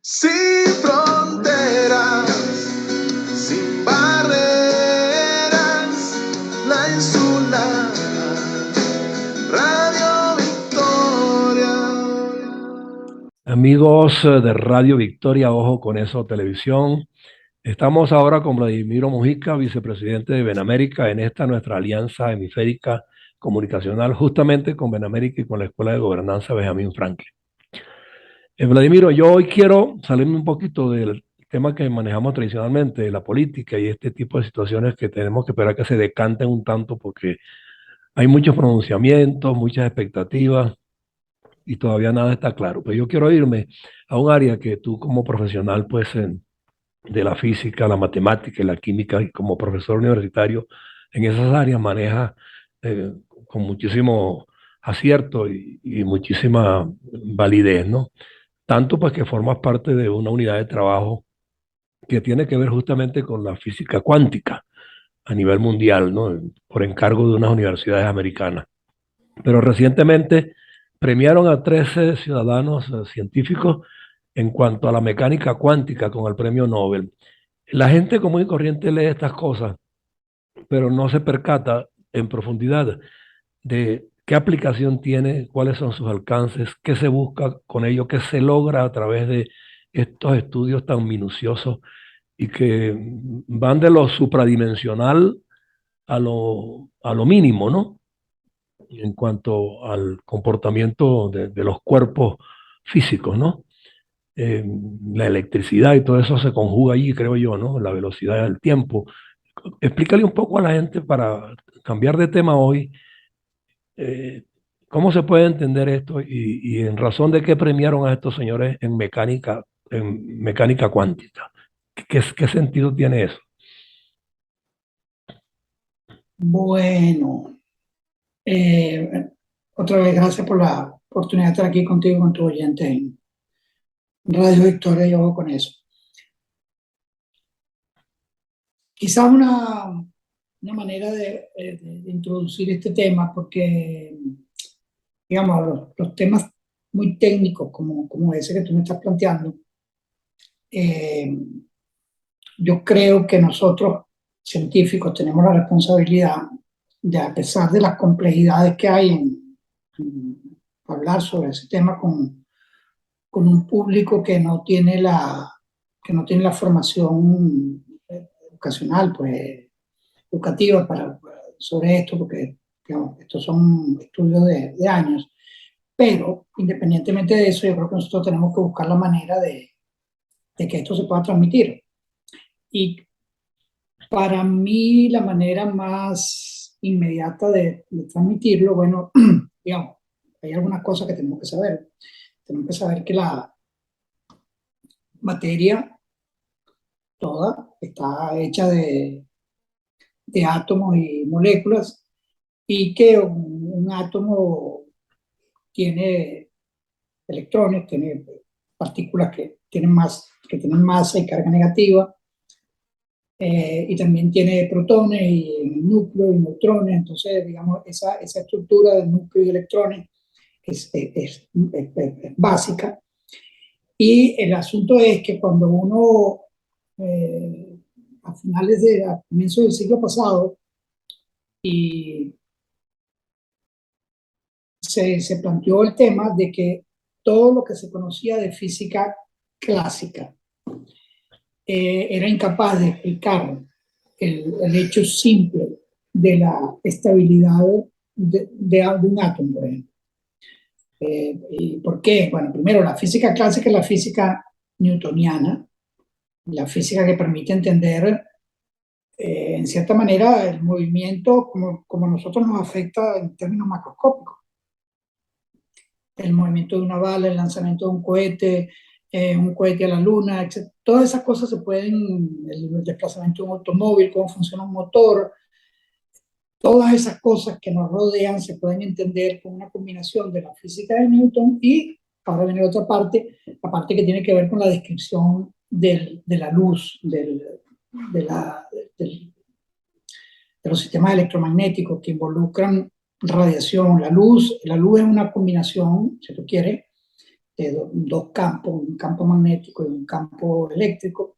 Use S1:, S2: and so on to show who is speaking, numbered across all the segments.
S1: Sin fronteras, sin barreras, la insular, Radio Victoria.
S2: Amigos de Radio Victoria, ojo con eso, televisión. Estamos ahora con Vladimiro Mujica, vicepresidente de Benamérica, en esta nuestra alianza hemisférica comunicacional, justamente con Benamérica y con la Escuela de Gobernanza Benjamín Franklin. Vladimiro, yo hoy quiero salirme un poquito del tema que manejamos tradicionalmente, de la política y este tipo de situaciones que tenemos que esperar que se decanten un tanto porque hay muchos pronunciamientos, muchas expectativas y todavía nada está claro. Pero yo quiero irme a un área que tú como profesional, pues, de la física, la matemática y la química, y como profesor universitario en esas áreas maneja con muchísimo acierto y muchísima validez, ¿no? Tanto pues que formas parte de una unidad de trabajo que tiene que ver justamente con la física cuántica a nivel mundial, ¿no? Por encargo de unas universidades americanas. Pero recientemente premiaron a 13 ciudadanos científicos en cuanto a la mecánica cuántica con el premio Nobel. La gente común y corriente lee estas cosas, pero no se percata en profundidad de qué aplicación tiene, cuáles son sus alcances, qué se busca con ello, qué se logra a través de estos estudios tan minuciosos y que van de lo supradimensional a lo mínimo, ¿no? En cuanto al comportamiento de los cuerpos físicos, ¿no? Eh, la electricidad y todo eso se conjuga allí, creo yo, ¿no? La velocidad del tiempo. Explícale un poco a la gente para cambiar de tema hoy, eh, cómo se puede entender esto y en razón de qué premiaron a estos señores en mecánica cuántica. ¿Qué sentido tiene eso?
S3: Bueno, otra vez gracias por la oportunidad de estar aquí contigo y con tu oyente en Radio Victoria y ojo con eso. Quizás una manera de introducir este tema, porque, digamos, los temas muy técnicos como ese que tú me estás planteando, eh, yo creo que nosotros, científicos, tenemos la responsabilidad de, a pesar de las complejidades que hay en hablar sobre ese tema con un público que no tiene la formación educacional, pues, educativa sobre esto, porque, digamos, estos son estudios de años. Pero, independientemente de eso, yo creo que nosotros tenemos que buscar la manera de que esto se pueda transmitir. Y para mí, la manera más inmediata de transmitirlo, bueno, digamos, hay algunas cosas que tenemos que saber. Tenemos que saber que la materia toda está hecha de átomos y moléculas, y que un átomo tiene electrones, tiene partículas que tienen masa y carga negativa, y también tiene protones y núcleo y neutrones. Entonces, digamos, esa estructura de núcleo y electrones es básica. Y el asunto es que cuando uno, a comienzos del siglo pasado, y se planteó el tema de que todo lo que se conocía de física clásica era incapaz de explicar el hecho simple de la estabilidad de un átomo, por ejemplo. ¿Y por qué? Bueno, primero, la física clásica es la física newtoniana, la física que permite entender, en cierta manera, el movimiento como a nosotros nos afecta en términos macroscópicos. El movimiento de una bala, el lanzamiento de un cohete a la luna, etc. Todas esas cosas se pueden, el desplazamiento de un automóvil, cómo funciona un motor, todas esas cosas que nos rodean se pueden entender con una combinación de la física de Newton y, ahora viene otra parte, la parte que tiene que ver con la descripción de la luz, de los sistemas electromagnéticos que involucran radiación. La luz es una combinación, si tú quieres, dos campos, un campo magnético y un campo eléctrico.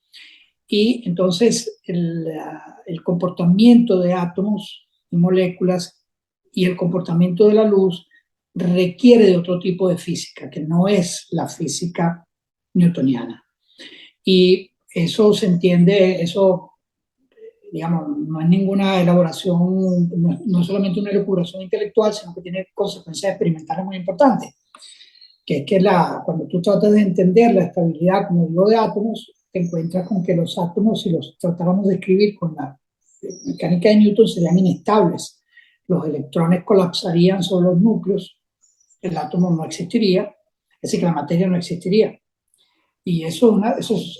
S3: Y entonces el comportamiento de átomos y moléculas y el comportamiento de la luz requiere de otro tipo de física, que no es la física newtoniana. Y eso se entiende, eso, digamos, no es ninguna elaboración, no es solamente una elaboración intelectual, sino que tiene consecuencias experimentales muy importantes, que es que cuando tú tratas de entender la estabilidad, como digo, de átomos, te encuentras con que los átomos, si los tratáramos de escribir con la mecánica de Newton, serían inestables. Los electrones colapsarían sobre los núcleos, el átomo no existiría, es decir, que la materia no existiría. Y eso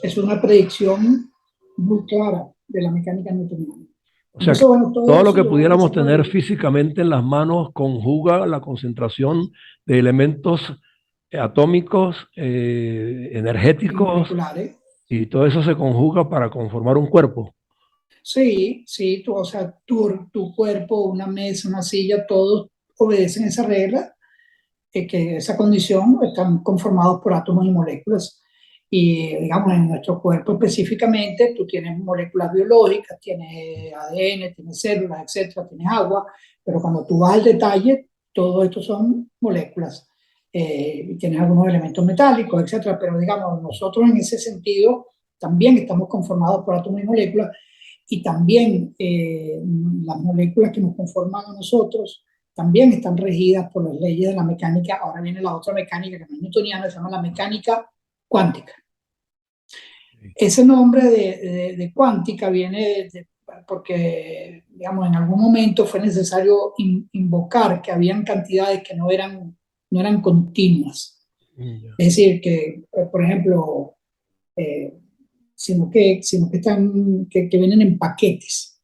S3: es una predicción muy clara de la mecánica newtoniana.
S2: O sea,
S3: Entonces, bueno,
S2: todo lo que
S3: llevó
S2: pudiéramos
S3: mucho
S2: tener
S3: problema.
S2: físicamente en las manos conjuga la concentración de elementos atómicos,
S3: Y
S2: energéticos,
S3: moleculares.
S2: y todo eso se conjuga para conformar un cuerpo.
S3: Sí, sí, o sea, tu cuerpo, una mesa, una silla, todos obedecen esa regla, que esa condición están conformados por átomos y moléculas. Y digamos, en nuestro cuerpo específicamente, tú tienes moléculas biológicas, tienes ADN, tienes células, etcétera, tienes agua, pero cuando tú vas al detalle, todo esto son moléculas. Tienes algunos elementos metálicos, etcétera, pero digamos, nosotros en ese sentido también estamos conformados por átomos y moléculas, y también las moléculas que nos conforman a nosotros también están regidas por las leyes de la mecánica. Ahora viene la otra mecánica que no es newtoniana, se llama la mecánica cuántica. Ese nombre de cuántica viene porque, digamos, en algún momento fue necesario invocar que habían cantidades que no eran continuas. Es decir, que, por ejemplo, sino que vienen en paquetes.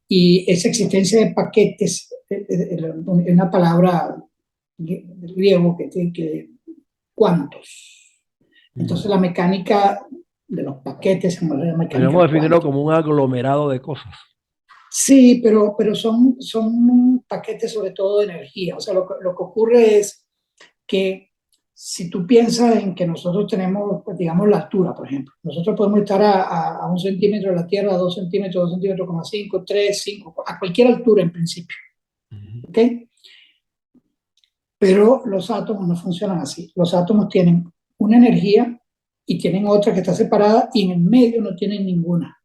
S3: Y esa existencia de paquetes es una palabra griego que tiene que cuantos. Entonces la mecánica de los paquetes se llama
S2: Podríamos
S3: mecánica
S2: definirlo
S3: cuántica.
S2: como un aglomerado de cosas.
S3: Sí, pero son paquetes sobre todo de energía. O sea, lo que ocurre es que si tú piensas en que nosotros tenemos, pues, digamos, la altura, por ejemplo, nosotros podemos estar a 1 centímetro de la Tierra, a 2 centímetros, 2,5 centímetros, 3, 5, a cualquier altura en principio. ¿Ok? Pero los átomos no funcionan así. Los átomos tienen una energía y tienen otra que está separada, y en el medio no tienen ninguna.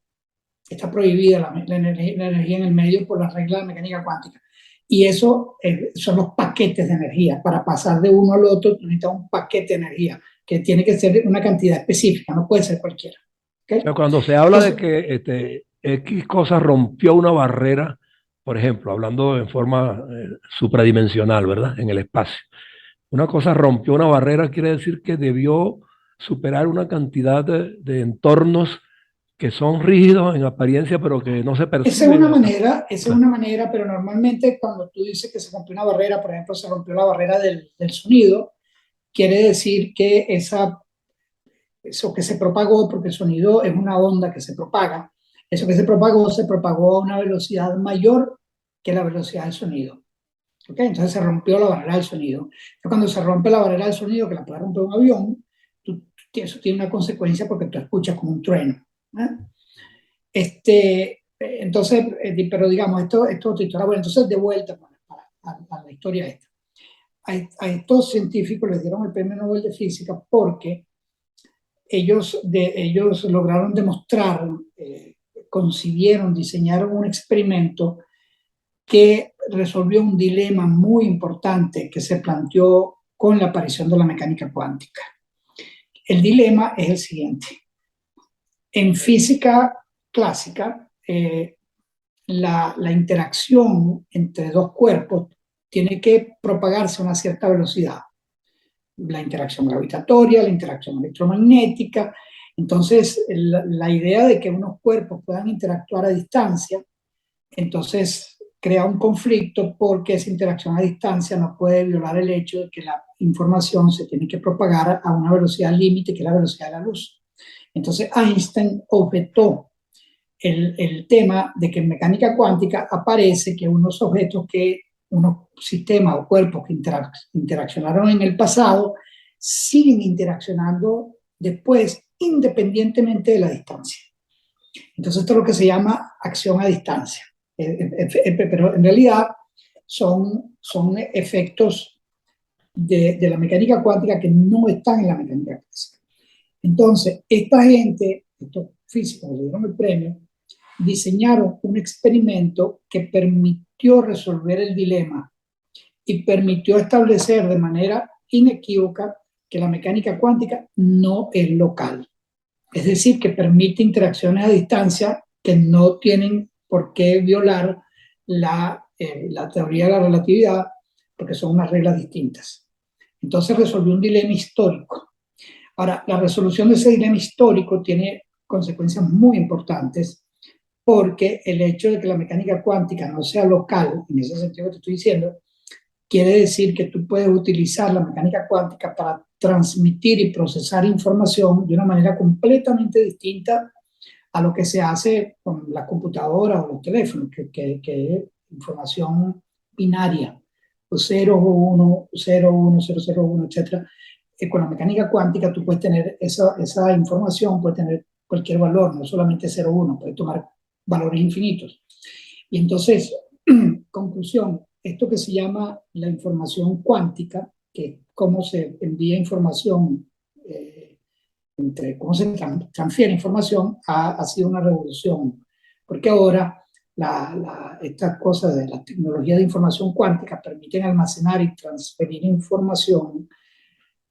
S3: Está prohibida la energía en el medio por las reglas de la mecánica cuántica. Y eso son los paquetes de energía. Para pasar de uno al otro necesitas un paquete de energía que tiene que ser una cantidad específica, no puede ser cualquiera.
S2: O
S3: ¿Okay?
S2: sea, cuando se habla de
S3: Entonces,
S2: que X cosa rompió una barrera, por ejemplo, hablando en forma supradimensional, ¿verdad? En el espacio. Una cosa rompió una barrera quiere decir que debió superar una cantidad de entornos que son rígidos en apariencia, pero que no se perciben.
S3: esa es una manera, pero normalmente cuando tú dices que se rompió una barrera, por ejemplo, se rompió la barrera del sonido, quiere decir que eso que se propagó, porque el sonido es una onda que se propaga, eso que se propagó a una velocidad mayor que la velocidad del sonido. ¿Okay? Entonces se rompió la barrera del sonido. Pero cuando se rompe la barrera del sonido, que la puede romper un avión, eso tiene una consecuencia porque tú escuchas como un trueno. Entonces, pero digamos, esto es otra historia. Bueno, entonces de vuelta a la historia esta. A estos científicos les dieron el premio Nobel de Física porque ellos lograron demostrar, concibieron, diseñaron un experimento que resolvió un dilema muy importante que se planteó con la aparición de la mecánica cuántica. El dilema es el siguiente. En física clásica, la interacción entre dos cuerpos tiene que propagarse a una cierta velocidad. La interacción gravitatoria, la interacción electromagnética. Entonces, la idea de que unos cuerpos puedan interactuar a distancia, entonces crea un conflicto porque esa interacción a distancia no puede violar el hecho de que la información se tiene que propagar a una velocidad límite, que es la velocidad de la luz. Entonces, Einstein objetó el tema de que en mecánica cuántica aparece que unos objetos unos sistemas o cuerpos que interaccionaron en el pasado siguen interaccionando después, independientemente de la distancia. Entonces, esto es lo que se llama acción a distancia. Pero en realidad son efectos de la mecánica cuántica que no están en la mecánica clásica. Entonces, esta gente, estos físicos que le dieron el premio, diseñaron un experimento que permitió resolver el dilema y permitió establecer de manera inequívoca que la mecánica cuántica no es local. Es decir, que permite interacciones a distancia que no tienen por qué violar la teoría de la relatividad, porque son unas reglas distintas. Entonces resolvió un dilema histórico. Ahora, la resolución de ese dilema histórico tiene consecuencias muy importantes, porque el hecho de que la mecánica cuántica no sea local, en ese sentido que te estoy diciendo, quiere decir que tú puedes utilizar la mecánica cuántica para transmitir y procesar información de una manera completamente distinta a lo que se hace con las computadoras o los teléfonos, que es información binaria, o 0 o 1, 0, 1, 0, 0, 1, etc. Con la mecánica cuántica tú puedes tener esa información, puede tener cualquier valor, no solamente 0, 1, puede tomar valores infinitos. Y entonces, conclusión, esto que se llama la información cuántica, que es cómo se envía información, cómo se transfiere información, ha sido una revolución. Porque ahora estas cosas de la tecnología de información cuántica permiten almacenar y transferir información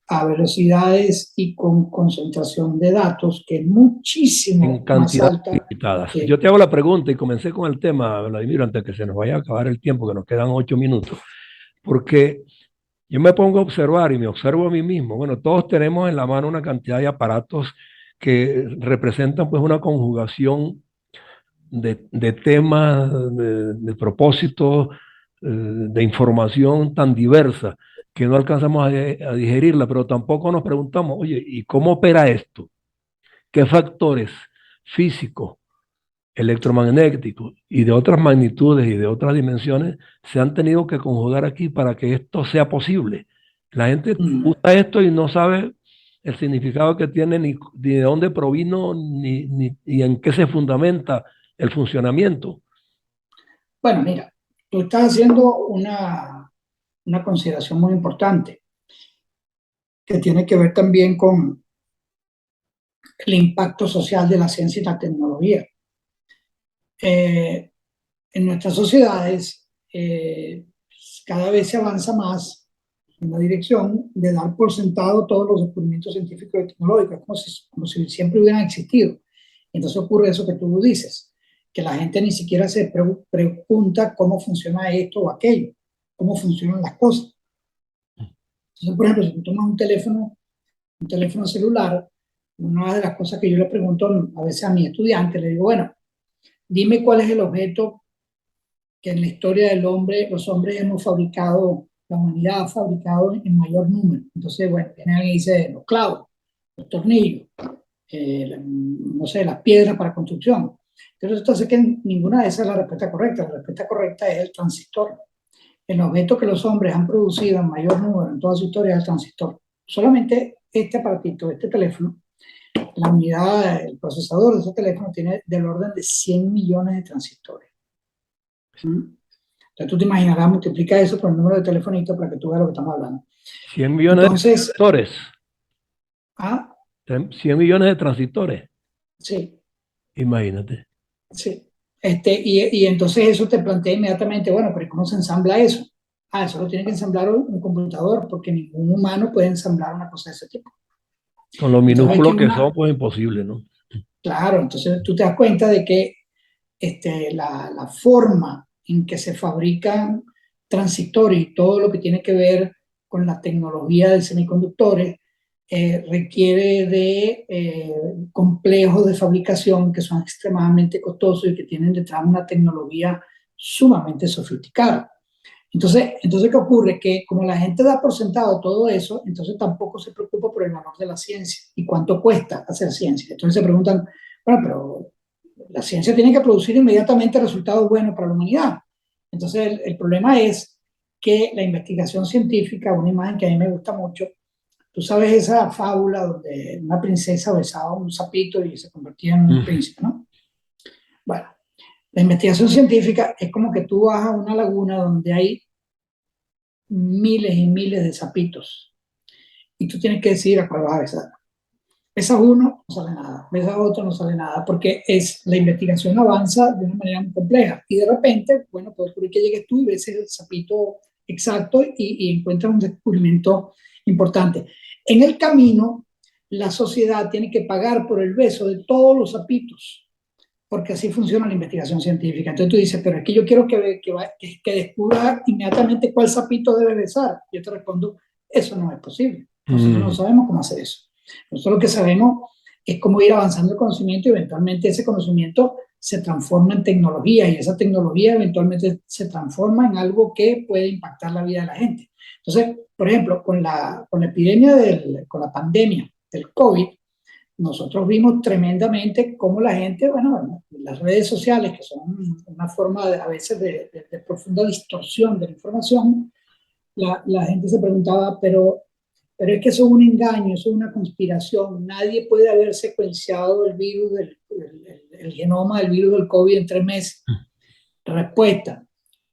S3: a velocidades y con concentración de datos que es muchísimo
S2: En
S3: más
S2: cantidades
S3: alta
S2: limitadas.
S3: que...
S2: Yo te hago la pregunta y comencé con el tema, Vladimir, antes que se nos vaya a acabar el tiempo, que nos quedan 8 minutos, porque yo me pongo a observar y me observo a mí mismo. Bueno, todos tenemos en la mano una cantidad de aparatos que representan pues una conjugación de temas, de propósitos, de información tan diversa que no alcanzamos a digerirla, pero tampoco nos preguntamos, oye, ¿y cómo opera esto? ¿Qué factores físicos, electromagnéticos y de otras magnitudes y de otras dimensiones se han tenido que conjugar aquí para que esto sea posible? La gente usa esto y no sabe el significado que tiene, ni de dónde provino, ni en qué se fundamenta el funcionamiento.
S3: Bueno, mira, tú estás haciendo una consideración muy importante que tiene que ver también con el impacto social de la ciencia y la tecnología. En nuestras sociedades cada vez se avanza más en la dirección de dar por sentado todos los descubrimientos científicos y tecnológicos, como si siempre hubieran existido. Entonces ocurre eso que tú dices, que la gente ni siquiera se pregunta cómo funciona esto o aquello, cómo funcionan las cosas. Entonces, por ejemplo, si tú tomas un teléfono celular, una de las cosas que yo le pregunto a veces a mi estudiante, le digo, bueno, dime cuál es el objeto que en la historia del hombre, los hombres hemos fabricado, la humanidad ha fabricado en mayor número. Entonces, bueno, viene alguien y dice los clavos, los tornillos, no sé, las piedras para construcción. Entonces que ninguna de esas es la respuesta correcta. La respuesta correcta es el transistor. El objeto que los hombres han producido en mayor número en toda su historia es el transistor. Solamente este aparatito, este teléfono, la unidad, el procesador de ese teléfono tiene del orden de 100 millones de transistores. Entonces tú te imaginarás, multiplica eso por el número de telefonitos para que tú veas lo que estamos hablando.
S2: 100 millones
S3: Entonces,
S2: de transistores.
S3: ¿ah?
S2: 100 millones de transistores.
S3: Sí.
S2: Imagínate.
S3: Sí. Y entonces eso te plantea inmediatamente, bueno, pero ¿cómo se ensambla eso? Eso lo tiene que ensamblar un computador, porque ningún humano puede ensamblar una cosa de ese tipo.
S2: Con lo
S3: Entonces
S2: minúsculo que son, pues imposible, ¿no?
S3: Claro, entonces tú te das cuenta de que la forma en que se fabrican transistores y todo lo que tiene que ver con la tecnología de semiconductores requiere de complejos de fabricación que son extremadamente costosos y que tienen detrás una tecnología sumamente sofisticada. Entonces, ¿qué ocurre? Que como la gente da por sentado todo eso, entonces tampoco se preocupa por el valor de la ciencia y cuánto cuesta hacer ciencia. Entonces se preguntan, bueno, pero la ciencia tiene que producir inmediatamente resultados buenos para la humanidad. Entonces el problema es que la investigación científica, una imagen que a mí me gusta mucho, Tú sabes esa fábula donde una princesa besaba a un sapito y se convertía en un
S2: Mm,
S3: príncipe, ¿no? Bueno, la investigación científica es como que tú vas a una laguna donde hay miles y miles de sapitos y tú tienes que decidir a cuál vas a besar. Besas uno, no sale nada. Besas otro, no sale nada, porque la investigación avanza de una manera muy compleja. Y de repente, bueno, puede ocurrir que llegues tú y beses el sapito exacto y encuentras un descubrimiento importante. En el camino, la sociedad tiene que pagar por el beso de todos los sapitos, porque así funciona la investigación científica. Entonces tú dices, pero es que yo quiero que descubra inmediatamente cuál sapito debe besar. Yo te respondo, eso no es posible. Nosotros no
S2: mm.
S3: sabemos cómo hacer eso. Nosotros lo que sabemos es cómo ir avanzando el conocimiento y eventualmente ese conocimiento se transforma en tecnología y esa tecnología eventualmente se transforma en algo que puede impactar la vida de la gente. Entonces, por ejemplo, con la epidemia, con la pandemia del COVID, nosotros vimos tremendamente cómo la gente, bueno, las redes sociales, que son una forma a veces de profunda distorsión de la información, la gente se preguntaba, pero es que eso es un engaño, eso es una conspiración, nadie puede haber secuenciado el virus, el genoma del virus del COVID en 3 meses. Respuesta,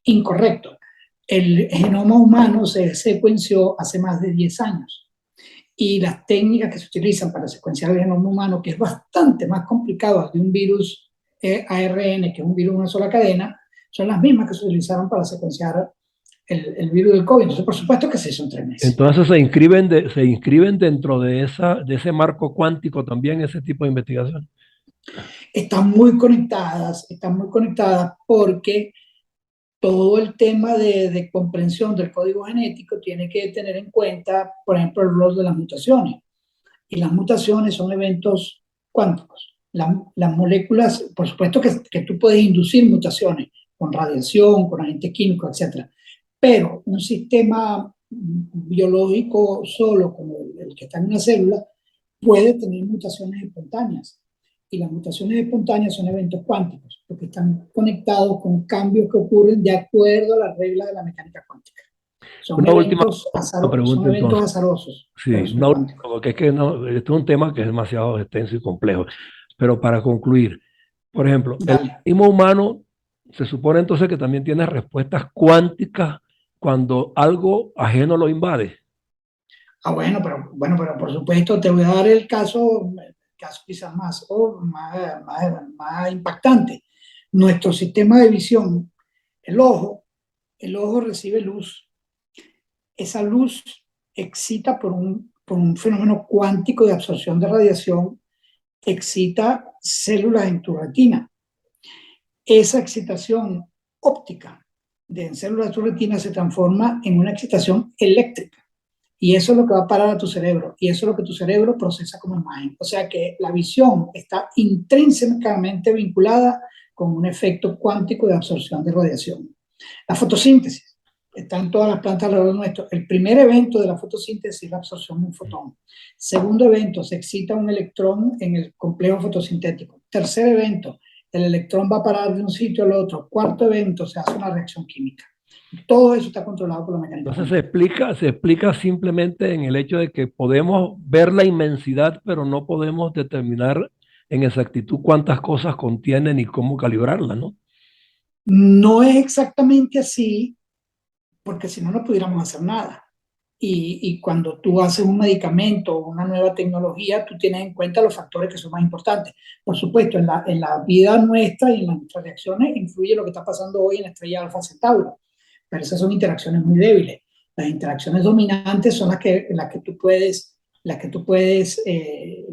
S3: incorrecto. El genoma humano se secuenció hace más de 10 años y las técnicas que se utilizan para secuenciar el genoma humano, que es bastante más complicado de un virus ARN, que es un virus de una sola cadena, son las mismas que se utilizaron para secuenciar el virus del COVID. Entonces, por supuesto que sí, son 3 meses.
S2: Entonces se inscriben dentro de ese marco cuántico también ese tipo de investigación.
S3: Están muy conectadas porque todo el tema de comprensión del código genético tiene que tener en cuenta, por ejemplo, el rol de las mutaciones. Y las mutaciones son eventos cuánticos. Las moléculas, por supuesto que tú puedes inducir mutaciones con radiación, con agentes químicos, etcétera. Pero un sistema biológico solo, como el que está en una célula, puede tener mutaciones espontáneas. Y las mutaciones espontáneas son eventos cuánticos, porque están conectados con cambios que ocurren de acuerdo a las reglas de la mecánica cuántica.
S2: Una última
S3: Son
S2: pregunta
S3: eventos
S2: entonces.
S3: azarosos,
S2: Sí,
S3: pero son
S2: una última,
S3: cuánticos.
S2: porque es que no, este es un tema que es demasiado extenso y complejo. Pero para concluir, por ejemplo, el
S3: Dale.
S2: organismo humano se supone entonces que también tiene respuestas cuánticas cuando algo ajeno lo invade.
S3: Bueno, pero por supuesto te voy a dar el caso quizás más impactante. Nuestro sistema de visión, el ojo, el ojo recibe luz. Esa luz excita por un fenómeno cuántico de absorción de radiación, excita células en tu retina. Esa excitación óptica de células de tu retina se transforma en una excitación eléctrica. Y eso es lo que va a parar a tu cerebro. Y eso es lo que tu cerebro procesa como imagen. O sea que la visión está intrínsecamente vinculada con un efecto cuántico de absorción de radiación. La fotosíntesis. Están todas las plantas alrededor nuestro. El primer evento de la fotosíntesis es la absorción de un fotón. Segundo evento, se excita un electrón en el complejo fotosintético. Tercer evento, el electrón va a parar de un sitio al otro. Cuarto evento, se hace una reacción química. Todo eso está controlado por la mecánica
S2: Entonces
S3: cuántica.
S2: se explica simplemente en el hecho de que podemos ver la inmensidad, pero no podemos determinar en exactitud cuántas cosas contienen y cómo calibrarlas, ¿no?
S3: No es exactamente así, porque si no, no pudiéramos hacer nada. Y cuando tú haces un medicamento o una nueva tecnología, tú tienes en cuenta los factores que son más importantes. Por supuesto, en la vida nuestra y en nuestras reacciones influye lo que está pasando hoy en la estrella Alfa Centauro, pero esas son interacciones muy débiles. Las interacciones dominantes son las que tú puedes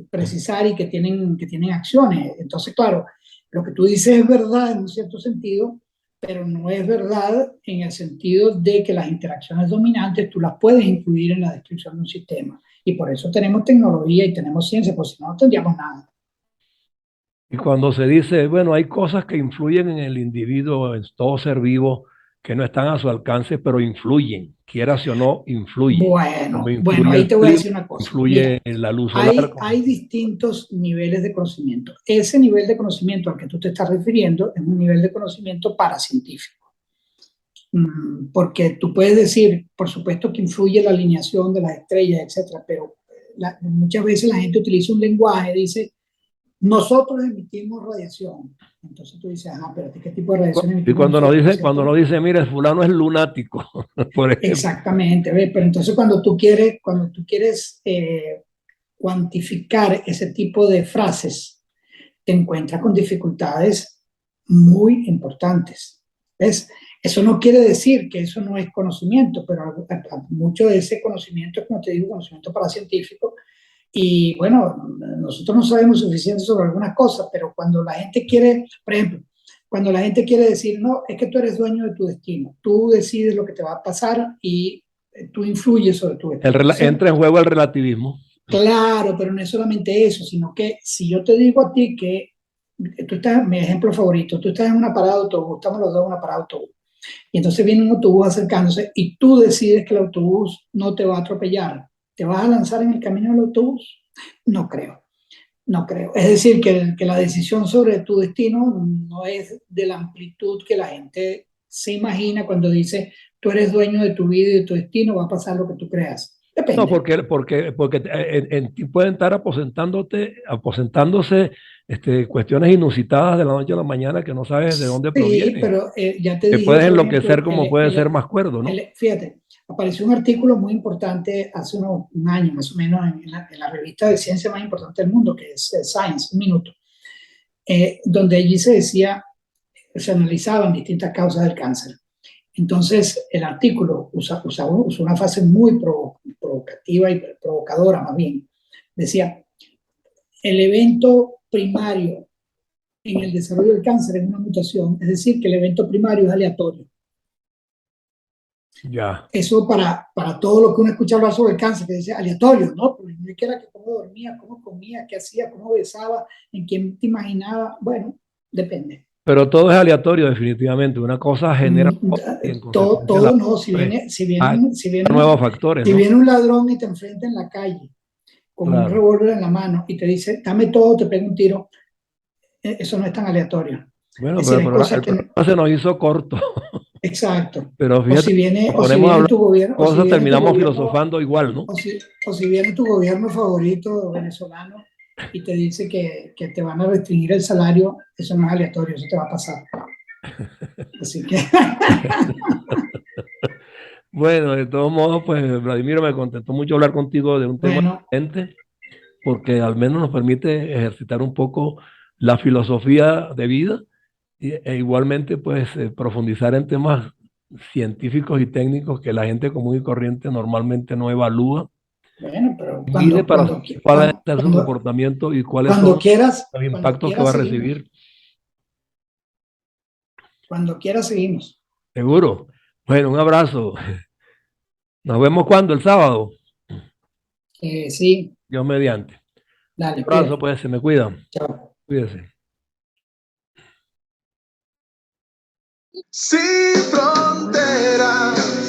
S3: precisar y que tienen acciones. Entonces, claro, lo que tú dices es verdad en un cierto sentido, pero no es verdad en el sentido de que las interacciones dominantes tú las puedes incluir en la descripción de un sistema. Y por eso tenemos tecnología y tenemos ciencia, porque si no, no tendríamos nada.
S2: Y cuando se dice, bueno, hay cosas que influyen en el individuo, en todo ser vivo, que no están a su alcance, pero influyen, quieras o no, influyen. Como
S3: Bueno,
S2: influye
S3: ahí
S2: el
S3: te voy a
S2: clima,
S3: decir una cosa.
S2: influye
S3: Mira,
S2: la luz solar.
S3: hay distintos niveles de conocimiento. Ese nivel de conocimiento al que tú te estás refiriendo es un nivel de conocimiento paracientífico. Porque tú puedes decir, por supuesto que influye la alineación de las estrellas, etcétera, pero muchas veces la gente utiliza un lenguaje, dice, nosotros emitimos radiación. Entonces tú dices, ajá, pero ¿qué tipo de radiación
S2: Y
S3: emitimos
S2: cuando
S3: nosotros?
S2: cuando
S3: ¿Cierto?
S2: nos dice, mire, fulano es lunático, por ejemplo.
S3: Exactamente, ¿ves? Pero entonces cuando tú quieres cuantificar ese tipo de frases, te encuentras con dificultades muy importantes. ¿Ves? Eso no quiere decir que eso no es conocimiento, pero mucho de ese conocimiento es, como te digo, conocimiento paracientífico. Y bueno, nosotros no sabemos suficiente sobre algunas cosas, pero cuando la gente quiere, por ejemplo, cuando la gente quiere decir, no, es que tú eres dueño de tu destino, tú decides lo que te va a pasar y tú influyes sobre tu destino.
S2: Entra en juego el relativismo.
S3: Claro, pero no es solamente eso, sino que si yo te digo a ti que tú estás, mi ejemplo favorito, tú estás en una parada de autobús, estamos los dos en una parada de autobús, y entonces viene un autobús acercándose y tú decides que el autobús no te va a atropellar, ¿te vas a lanzar en el camino del autobús? No creo, no creo. Es decir, que la decisión sobre tu destino no es de la amplitud que la gente se imagina cuando dice, tú eres dueño de tu vida y de tu destino, va a pasar lo que tú creas.
S2: No,
S3: Depende.
S2: porque en ti pueden estar aposentándose cuestiones inusitadas de la noche a la mañana que no sabes de dónde
S3: Sí,
S2: provienen.
S3: pero ya te
S2: Te
S3: dije,
S2: puedes
S3: por
S2: enloquecer
S3: ejemplo,
S2: como puedes ser más cuerdo, ¿no?
S3: fíjate, apareció un artículo muy importante hace un año más o menos en la revista de ciencia más importante del mundo, que es Science, un minuto, donde allí se decía, se analizaban distintas causas del cáncer. Entonces, el artículo usó una frase muy provocativa y provocadora, más bien. Decía, el evento primario en el desarrollo del cáncer es una mutación, es decir, que el evento primario es aleatorio.
S2: Ya.
S3: Eso para todo lo que uno escucha hablar sobre el cáncer, que dice aleatorio, ¿no? Porque no es que era que cómo dormía, cómo comía, qué hacía, cómo besaba, en quién te imaginaba. Bueno, depende.
S2: Pero todo es aleatorio, definitivamente. Una cosa genera otra y en consecuencia
S3: Todo no,
S2: pues, hay nuevos factores,
S3: si
S2: ¿no?
S3: viene un ladrón y te enfrenta en la calle con un
S2: Claro.
S3: revólver en la mano y te dice, dame todo, te pega un tiro, eso no es tan aleatorio.
S2: Bueno,
S3: Es
S2: pero
S3: decir, hay cosas
S2: el
S3: que...
S2: programa se nos hizo corto.
S3: Exacto.
S2: Pero
S3: O
S2: fíjate,
S3: si viene,
S2: nos
S3: o si
S2: ponemos a
S3: viene
S2: hablar
S3: tu gobierno,
S2: de
S3: o si
S2: cosas,
S3: viene tu
S2: terminamos
S3: gobierno,
S2: filosofando igual, ¿no?
S3: o si viene tu gobierno favorito venezolano y te dice que te van a restringir el salario, eso no es aleatorio, eso te va a pasar. Así que...
S2: Bueno, de todos modos, pues Vladimiro, me contentó mucho hablar contigo de un tema
S3: Bueno,
S2: diferente, porque al menos nos permite ejercitar un poco la filosofía de vida e igualmente pues profundizar en temas científicos y técnicos que la gente común y corriente normalmente no evalúa,
S3: bueno, pero
S2: mide para saber cuál es su comportamiento y cuáles son los
S3: cuando
S2: impactos que va
S3: quieras
S2: a recibir.
S3: seguimos. Cuando quieras seguimos.
S2: Seguro. Bueno, un abrazo. Nos vemos cuando, el sábado.
S3: Sí,
S2: Dios mediante. Un
S3: dale,
S2: abrazo,
S3: cuídate.
S2: pues, se me cuidan.
S3: Chao.
S2: Cuídese.
S1: Sin fronteras.